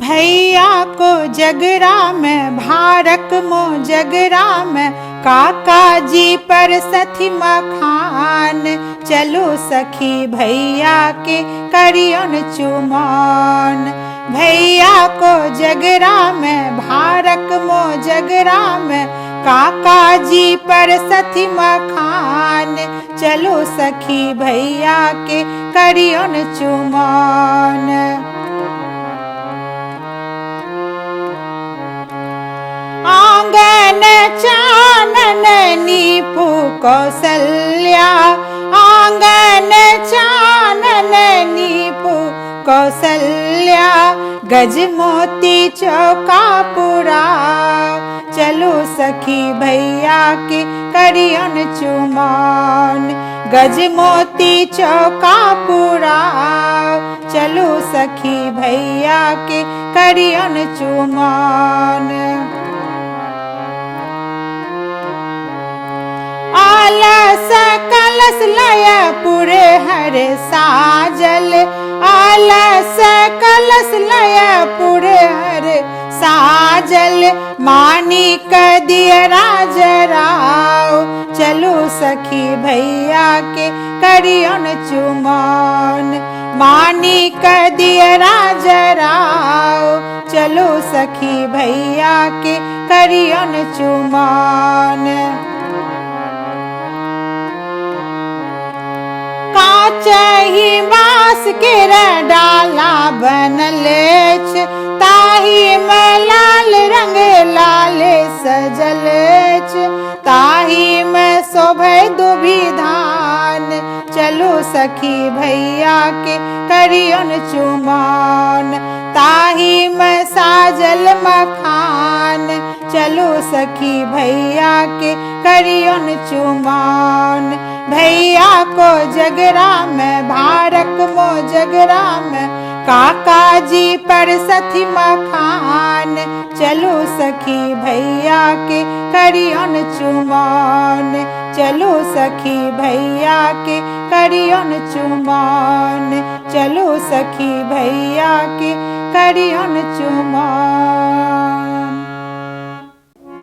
भैया को जगरा में भारक मो जगरा में काका जी पर सथी मखान। चलो सखी भैया के करियन चुमान। भैया को जगरा में भारक मो जगरा में काका जी पर सथी मखान। चलो सखी भैया के करियन चुमान। आंगन चानन नीपु कौसल्या। आंगन चानन नीपु कौसल्या। गज मोती चौका पुरा। चलो सखी भैया के करियन चुमान। गज मोती चौका पुरा। चलो सखी भैया के करियन चुमान। आलस कलश लय पुरे हर साजल। आलस कलश लय पुरे हर साजल। मानिक दियरा जराओ। चलो सखी भैया के करियन चुमान। मानिक दियरा जराओ। चलो सखी भैया के करियन चुमान। काचही बाँस के डाला बनल छ। ताही में लाल रंग लाले सजल छ। ताही में शोभे दुभी धान। चलो सखी भैया के करियन चुमान। ताही में साजल मखान। चलो सखी भैया के करियन चुमान। भैया को जगरा में भारक मो जगरा में काका जी पर सथी मखान। चलो सखी भैया के करियन चुमान। चलो सखी भैया के करियन चुमान। चलो सखी भैया के करियन चुमान।